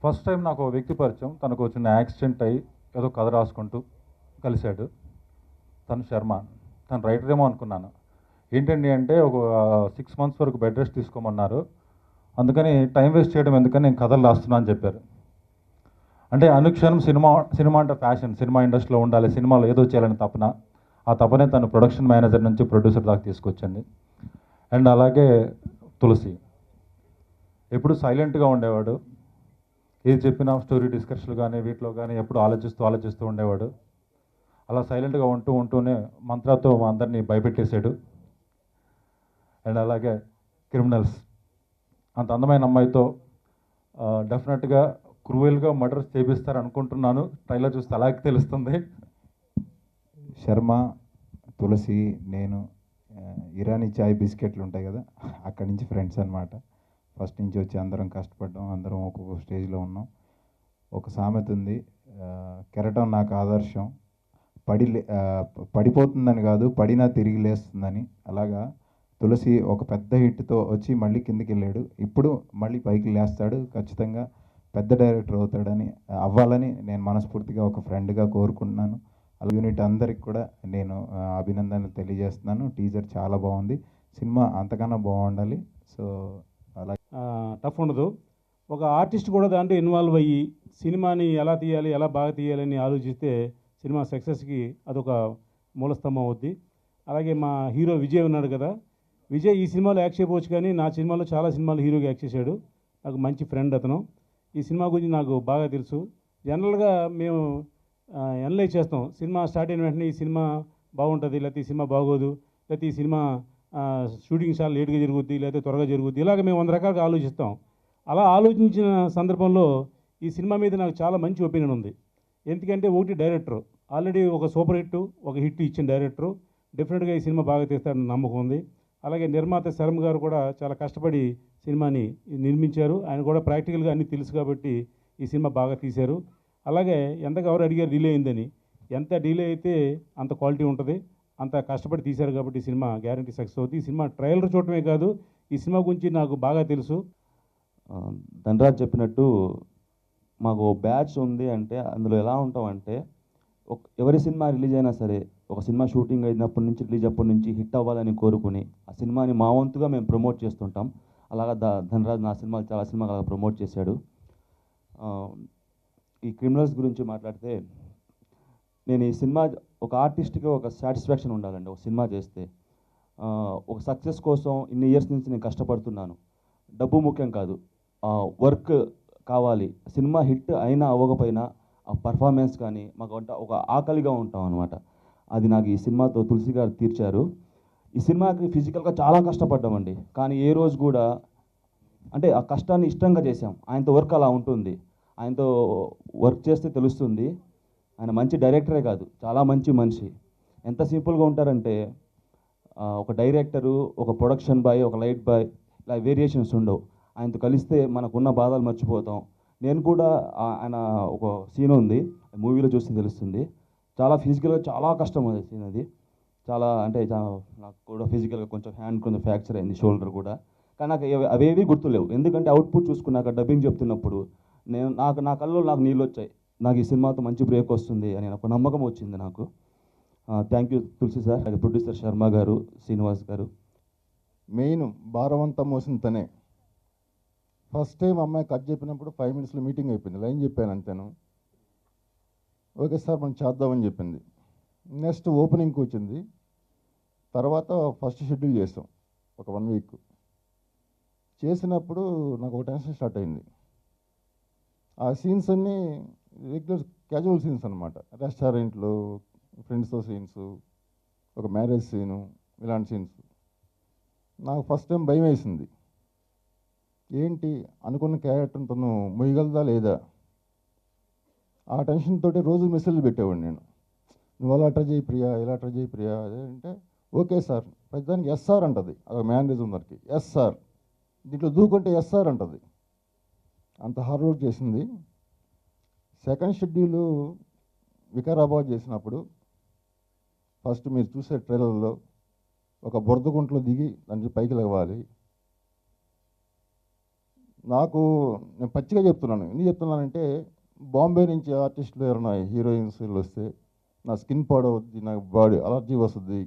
First time నాకు వ్యక్తి పరిచయం. తనకు చిన్న యాక్సిడెంట్ అయ్యి ఏదో కథ రాసుకుంటూ కలిశాడు. తను శర్మ. తను రైటర్ ఏమో అనుకున్నాను. ఏంటండి అంటే ఒక 6 months వరకు బెడ్ రెస్ట్ తీసుకోమన్నారు. అందుకని టైం వేస్ట్ చేయడం ఎందుకని నేను కథలు రాస్తున్నా అని చెప్పారు. అంటే అనుక్షణం సినిమా అంటే ఫ్యాషన్, సినిమా ఇండస్ట్రీలో ఉండాలి, సినిమాలో ఏదో చేయాలని తపన. ఆ తపనే తను ప్రొడక్షన్ మేనేజర్ నుంచి ప్రొడ్యూసర్ దాకా తీసుకొచ్చింది. అండ్ అలాగే తులసి ఎప్పుడు సైలెంట్గా ఉండేవాడు. ఏది చెప్పినా స్టోరీ డిస్కషన్లు కానీ వీటిలో కానీ ఎప్పుడు ఆలోచిస్తూ ఉండేవాడు. అలా సైలెంట్గా ఉంటూనే మంత్రాతో మా అందరినీ భయపెట్టేశాడు. అండ్ అలాగే క్రిమినల్స్ అంత అందమైన అమ్మాయితో డెఫినెట్గా క్రూయల్గా మర్డర్స్ చేపిస్తారు అనుకుంటున్నాను. ట్రైలర్ చూస్తే అలాగే తెలుస్తుంది. శర్మ, తులసి, నేను ఇరానీ చాయ్ బిస్కెట్లు ఉంటాయి కదా, అక్కడి నుంచి ఫ్రెండ్స్ అనమాట. ఫస్ట్ నుంచి వచ్చి అందరం కష్టపడ్డాం, అందరం ఒక్కొక్క స్టేజ్లో ఉన్నాం. ఒక సామెత ఉంది, కెరటం నాకు ఆదర్శం, పడిపోతుందని కాదు పడినా తిరిగి లేస్తుందని. అలాగా తులసి ఒక పెద్ద హిట్తో వచ్చి మళ్ళీ కిందికి వెళ్ళాడు. ఇప్పుడు మళ్ళీ పైకి లేస్తాడు. ఖచ్చితంగా పెద్ద డైరెక్టర్ అవ్వాలని నేను మనస్ఫూర్తిగా ఒక ఫ్రెండ్గా కోరుకుంటున్నాను. ఆ యూనిట్ అందరికి కూడా నేను అభినందనలు తెలియజేస్తున్నాను. టీజర్ చాలా బాగుంది. సినిమా అంతకన్నా బాగుండాలి. సో అలా టఫ్ ఉండదు. ఒక ఆర్టిస్ట్ కూడా దాంట్లో ఇన్వాల్వ్ అయ్యి సినిమాని ఎలా తీయాలి, ఎలా బాగా తీయాలని ఆలోచిస్తే సినిమా సక్సెస్కి అదొక మూలస్తంభం అవుద్ది. అలాగే మా హీరో విజయ్ ఉన్నాడు కదా, విజయ్ ఈ సినిమాలో యాక్ట్ చేయవచ్చు, కానీ నా సినిమాలో చాలా సినిమాలు హీరోగా యాక్ట్ చేశాడు. నాకు మంచి ఫ్రెండ్ అతను. ఈ సినిమా గురించి నాకు బాగా తెలుసు. జనరల్గా మేము అనలైజ్ చేస్తాం. సినిమా స్టార్ట్ అయిన వెంటనే ఈ సినిమా బాగుంటుంది, లేకపోతే ఈ సినిమా బాగోదు, లేకపోతే ఈ సినిమా షూటింగ్ చాలా లేట్గా జరుగుద్ది, లేకపోతే త్వరగా జరుగుద్ది, ఇలాగ మేము 100 రకాలుగా ఆలోచిస్తాం. అలా ఆలోచించిన సందర్భంలో ఈ సినిమా మీద నాకు చాలా మంచి ఒపీనియన్ ఉంది. ఎందుకంటే ఒకటి డైరెక్టర్ ఆల్రెడీ ఒక సూపర్ హిట్ ఇచ్చిన డైరెక్టరు డెఫినెట్గా ఈ సినిమా బాగా తీస్తాడని నమ్మకం ఉంది. అలాగే నిర్మాత శర్మ గారు కూడా చాలా కష్టపడి సినిమాని నిర్మించారు. ఆయన కూడా ప్రాక్టికల్గా అన్నీ తెలుసు కాబట్టి ఈ సినిమా బాగా తీశారు. అలాగే ఎంతగా ఎవరు అడిగారు డిలే అయిందని, ఎంత డిలే అయితే అంత క్వాలిటీ ఉంటుంది. అంత కష్టపడి తీశారు కాబట్టి ఈ సినిమా గ్యారంటీ సక్సెస్ అవుతుంది. ఈ సినిమా ట్రైలర్ చూడటమే కాదు, ఈ సినిమా గురించి నాకు బాగా తెలుసు. ధనరాజ్ చెప్పినట్టు మాకు బ్యాచ్ ఉంది. అంటే అందులో ఎలా ఉంటామంటే ఎవరి సినిమా రిలీజ్ అయినా సరే, ఒక సినిమా షూటింగ్ అయినప్పటి నుంచి రిలీజ్ అప్పటి నుంచి హిట్ అవ్వాలని కోరుకుని ఆ సినిమాని మా వంతుగా మేము ప్రమోట్ చేస్తుంటాం. అలాగా ధనరాజ్ నా సినిమాలు చాలా సినిమాలు అలా ప్రమోట్ చేశాడు. ఈ క్రిమినల్స్ గురించి మాట్లాడితే, నేను ఈ సినిమా ఒక ఆర్టిస్ట్కి ఒక సాటిస్ఫాక్షన్ ఉండాలండి. ఒక సినిమా చేస్తే ఒక సక్సెస్ కోసం ఇన్ని ఇయర్స్ నుంచి నేను కష్టపడుతున్నాను. డబ్బు ముఖ్యం కాదు, వర్క్ కావాలి. సినిమా హిట్ అయినా అవ్వకపోయినా ఆ పర్ఫార్మెన్స్ కానీ మాకు ఒక ఆకలిగా ఉంటాం అనమాట. అది నాకు ఈ సినిమాతో తులసి గారు తీర్చారు. ఈ సినిమాకి ఫిజికల్గా చాలా కష్టపడ్డామండి, కానీ ఏ రోజు కూడా అంటే ఆ కష్టాన్ని ఇష్టంగా చేసాం. ఆయనతో వర్క్ అలా ఉంటుంది. ఆయనతో వర్క్ చేస్తే తెలుస్తుంది. ఆయన మంచి డైరెక్టరే కాదు, చాలా మంచి మనిషి. ఎంత సింపుల్గా ఉంటారంటే, ఒక డైరెక్టరు, ఒక ప్రొడక్షన్ బాయ్, ఒక లైట్ బాయ్, ఇలా వేరియేషన్స్ ఉండవు. ఆయనతో కలిస్తే మనకున్న బాధలు మర్చిపోతాం. నేను కూడా ఆయన ఒక సీన్ ఉంది, మూవీలో చూస్తే తెలుస్తుంది. చాలా ఫిజికల్గా చాలా కష్టం అది సీన్. అది చాలా అంటే నాకు కూడా ఫిజికల్గా కొంచెం హ్యాండ్ కొంచెం ఫ్రాక్చర్ అయింది, షోల్డర్ కూడా. కానీ నాకు అవేవి గుర్తులేవు. ఎందుకంటే అవుట్పుట్ చూసుకున్నాక డబ్బింగ్ చెప్తున్నప్పుడు నా కళ్ళలో నాకు నీళ్ళు వచ్చాయి. నాకు ఈ సినిమాతో మంచి బ్రేక్ వస్తుంది అని ఒక నమ్మకం వచ్చింది నాకు. Thank you Tulasi sir, producer Sharma గారు, శ్రీనివాస్ గారు. మెయిన్ భారవంతా మోసిన తనే. ఫస్ట్ టైం అమ్మాయి కట్ చెప్పినప్పుడు 5 minutesలో మీటింగ్ అయిపోయింది. లైన్ చెప్పాను అంతేను. ఓకే సార్ మనం చేద్దామని చెప్పింది. నెక్స్ట్ ఓపెనింగ్కి వచ్చింది. తర్వాత ఫస్ట్ షెడ్యూల్ చేసాం ఒక 1 week. చేసినప్పుడు నాకు ఒక టెన్షన్ స్టార్ట్ అయింది. ఆ సీన్స్ అన్నీ రెగ్యులర్ క్యాజువల్ సీన్స్ అనమాట. రెస్టారెంట్లో ఫ్రెండ్స్తో సీన్స్, ఒక మ్యారేజ్ సీను, ఇలాంటి సీన్స్. నాకు ఫస్ట్ టైం భయం వేసింది. ఏంటి అనుకున్న క్యారెక్టర్ తను మొయ్యగలదా లేదా, ఆ టెన్షన్ తోటి రోజు మెసేజ్ పెట్టేవాడు నేను. నువ్వు అలా ట్రై చేయి ప్రియా, ఇలా ట్రై చేయి ప్రియా. అదేంటే ఓకే సార్, ప్రతిదానికి ఎస్ఆర్ అంటుంది. అది మేనేజర్ అందరికి ఎస్ఆర్, దీంట్లో దూకుంటే ఎస్ఆర్ అంటుంది. అంత హార్డ్ వర్క్ చేసింది. సెకండ్ షెడ్యూల్ వికారాబాద్ చేసినప్పుడు ఫస్ట్ మీరు చూసే ట్రైలర్లో ఒక బురద గుంటలో దిగి దానికి పైకి లేవాలి. నాకు నేను పచ్చిగా చెప్తున్నాను. ఎందుకు చెప్తున్నానంటే బాంబే నుంచి ఆర్టిస్టులు ఎవరైనా హీరోయిన్స్ వస్తే నా స్కిన్ పాడవుద్ది, నాకు బాడీ అలర్జీ వస్తుంది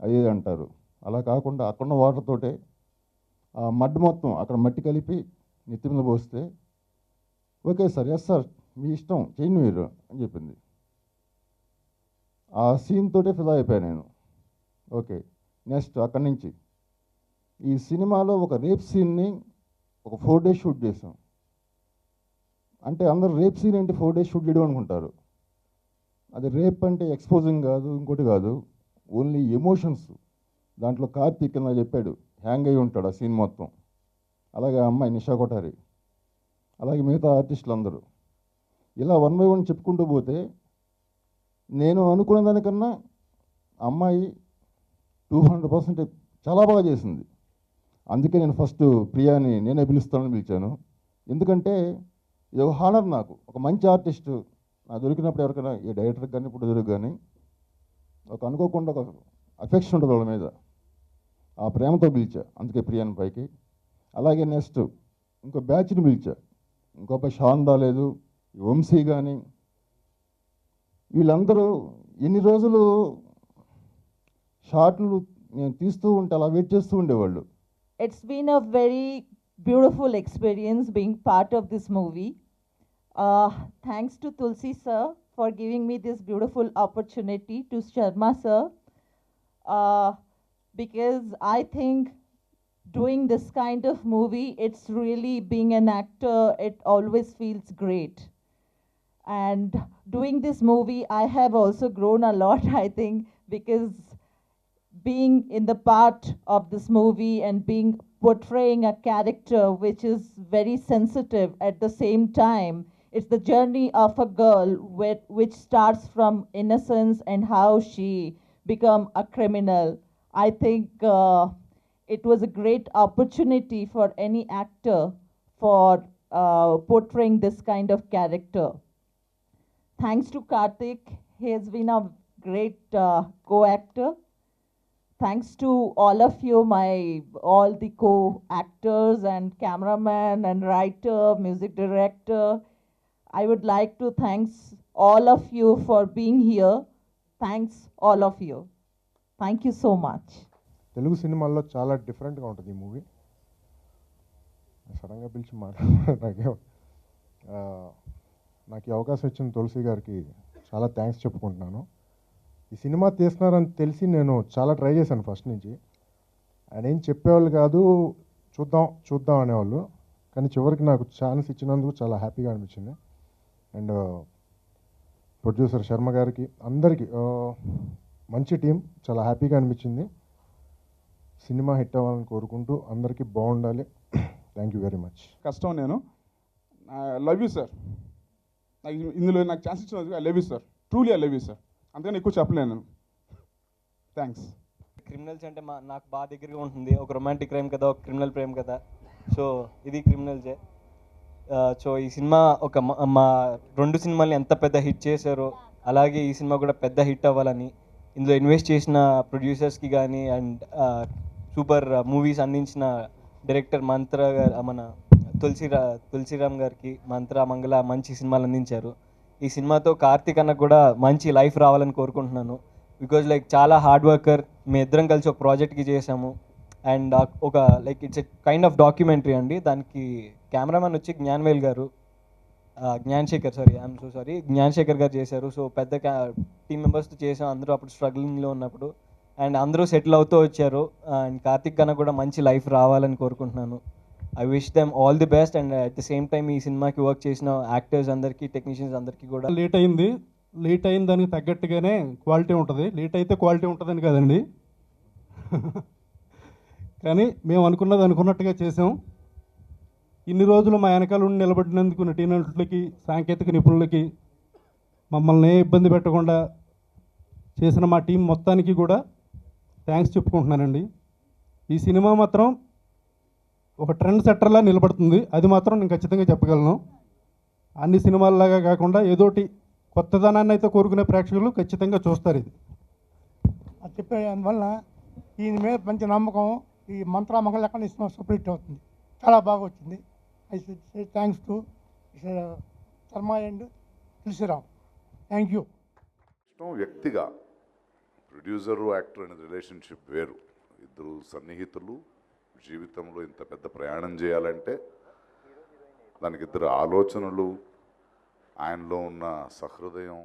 అది అంటారు. అలా కాకుండా అక్కడున్న వాటర్ తోటే ఆ మడ్ మొత్తం అక్కడ మట్టి కలిపి నెత్తి మీద పోస్తే ఓకే సార్, ఎస్ సార్, మీ ఇష్టం చేయండి మీరు అని చెప్పింది. ఆ సీన్ తోటే ఫిదా అయిపోయాను నేను. ఓకే, నెక్స్ట్ అక్కడి నుంచి ఈ సినిమాలో ఒక రేప్ సీన్ని ఒక 4 days షూట్ చేసాం. అంటే అందరూ రేప్ సీన్ అంటే 4 days షూట్ చేయడం అనుకుంటారు. అది రేప్ అంటే ఎక్స్పోజింగ్ కాదు, ఇంకోటి కాదు, ఓన్లీ ఎమోషన్స్. దాంట్లో కార్తీక్ కింద చెప్పాడు, హ్యాంగ్ అయి ఉంటాడు ఆ సీన్ మొత్తం. అలాగే ఆ అమ్మాయి నిషా కొఠారి, అలాగే మిగతా ఆర్టిస్టులు అందరూ. ఇలా 1 by 1 చెప్పుకుంటూ పోతే నేను అనుకున్న దానికన్నా ఆ అమ్మాయి 200% చాలా బాగా చేసింది. అందుకే నేను ఫస్ట్ ప్రియాని నేనే పిలుస్తానని పిలిచాను. ఎందుకంటే ఇది ఒక హానర్ నాకు. ఒక మంచి ఆర్టిస్టు నాకు దొరికినప్పుడు ఎవరికైనా ఏ డైరెక్టర్కి కానీ ఇప్పుడు దొరికి కానీ ఒక అనుకోకుండా ఒక అఫెక్షన్ ఉంటుంది వాళ్ళ మీద, ఆ ప్రేమతో పిలిచా. అందుకే ప్రియాని పైకి. అలాగే నెక్స్ట్ ఇంకో బ్యాచ్ని పిలిచా. ఇంకో షాన్ రాలేదు, వంశీ కానీ, వీళ్ళందరూ ఎన్ని రోజులు షార్ట్లు నేను తీస్తూ ఉంటే అలా వెయిట్ చేస్తూ ఉండేవాళ్ళు. It's been a very beautiful experience being part of this movie. Thanks to Tulsi sir for giving me this beautiful opportunity, to Sharma sir, because I think doing this kind of movie, it's really, being an actor, it always feels great. And doing this movie, I have also grown a lot, I think, because being in the part of this movie and portraying a character which is very sensitive at the same time. It's the journey of a girl which starts from innocence and how she become a criminal. I think it was a great opportunity for any actor for portraying this kind of character. Thanks to Karthik, he has been a great co-actor. Thanks to all of you, all the co-actors and cameraman and writer, music director. I would like to thanks all of you for being here. Thanks all of you. Thank you so much. Telugu సినిమాల్లో చాలా డిఫరెంట్గా ఉంటుంది ఈ movie. సడన్గా పిలిచి నాకు ఈ అవకాశం ఇచ్చిన తులసి గారికి చాలా థ్యాంక్స్ చెప్పుకుంటున్నాను. ఈ సినిమా తీస్తున్నారని తెలిసి నేను చాలా ట్రై చేశాను ఫస్ట్ నుంచి. ఆయన ఏం చెప్పేవాళ్ళు కాదు, చూద్దాం అనేవాళ్ళు. కానీ చివరికి నాకు ఛాన్స్ ఇచ్చినందుకు చాలా హ్యాపీగా అనిపించింది. అండ్ ప్రొడ్యూసర్ శర్మ గారికి, అందరికీ మంచి టీం, చాలా హ్యాపీగా అనిపించింది. సినిమా హిట్ అవ్వాలని కోరుకుంటూ అందరికీ బాగుండాలి. Thank you very much. కష్టం. నేను లవ్ యూ సార్, నాకు ఇందులో నాకు ఛాన్స్ ఇచ్చినందుకు I love you sir, truly I love you sir. అందుకని ఎక్కువ చెప్పలేను. థ్యాంక్స్. క్రిమినల్స్ అంటే నాకు బాగా దగ్గరగా ఉంటుంది. ఒక రొమాంటిక్ క్రైమ్ కదా, ఒక క్రిమినల్ ప్రేమ్ కదా. సో ఇది క్రిమినల్సే. సో ఈ సినిమా మా 2 సినిమాల్ని ఎంత పెద్ద హిట్ చేశారో అలాగే ఈ సినిమా కూడా పెద్ద హిట్ అవ్వాలని ఇందులో ఇన్వెస్ట్ చేసిన ప్రొడ్యూసర్స్కి కానీ అండ్ సూపర్ మూవీస్ అందించిన డైరెక్టర్ మంత్ర గారు, మన తులసిరామ్ గారికి, మంత్ర మంగళ మంచి సినిమాలు అందించారు. ఈ సినిమాతో కార్తీక్ అన్నకు కూడా మంచి లైఫ్ రావాలని కోరుకుంటున్నాను. బికాజ్ చాలా హార్డ్ వర్కర్. మేము ఇద్దరం కలిసి ఒక ప్రాజెక్ట్కి చేసాము. అండ్ ఒక it's a kind of documentary అండి. దానికి కెమెరామెన్ వచ్చి జ్ఞాన్వేల్ గారు, జ్ఞాన్శేఖర్ గారు చేశారు. సో పెద్ద టీమ్ మెంబర్స్తో చేసాం. అందరూ అప్పుడు స్ట్రగ్లింగ్లో ఉన్నప్పుడు అండ్ అందరూ సెటిల్ అవుతూ వచ్చారు. అండ్ కార్తీక్ కన్నా కూడా మంచి లైఫ్ రావాలని కోరుకుంటున్నాను. I wish them all the best. And at the same time ఈ సినిమాకి వర్క్ చేసిన యాక్టర్స్ అందరికీ, టెక్నీషియన్స్ అందరికీ కూడా. లేట్ అయిన దానికి తగ్గట్టుగానే క్వాలిటీ ఉంటుంది. లేట్ అయితే క్వాలిటీ ఉంటుందని కదండి. కానీ మేము అనుకున్నట్టుగా చేసాం. ఇన్ని రోజులు మా వెనకాల ఉండి నిలబడినందుకు నటీనటులకి, సాంకేతిక నిపుణులకి, మమ్మల్ని ఇబ్బంది పెట్టకుండా చేసిన మా టీం మొత్తానికి కూడా థ్యాంక్స్ చెప్పుకుంటున్నానండి. ఈ సినిమా మాత్రం ఒక ట్రెండ్ సెట్టర్లా నిలబడుతుంది. అది మాత్రం నేను ఖచ్చితంగా చెప్పగలను. అన్ని సినిమాల్లాగా కాకుండా ఏదోటి కొత్తదనాన్ని అయితే కోరుకునే ప్రేక్షకులు ఖచ్చితంగా చూస్తారు. ఇది అది చెప్పే అందువల్ల దీని మీద మంచి నమ్మకం. ఈ మంత్ర మంగళ లెక్కన ఇస్తున్న సూపర్ హిట్ అవుతుంది. చాలా బాగా వచ్చింది. I should say thanks to Mr. Sharma and Tulsiram. Thank you. ఇష్టం వ్యక్తిగా ప్రొడ్యూసరు యాక్టర్ అనే రిలేషన్షిప్ వేరు. ఇద్దరు సన్నిహితులు జీవితంలో ఇంత పెద్ద ప్రయాణం చేయాలంటే దానికి ఇద్దరు ఆలోచనలు, ఆయనలో ఉన్న సహృదయం,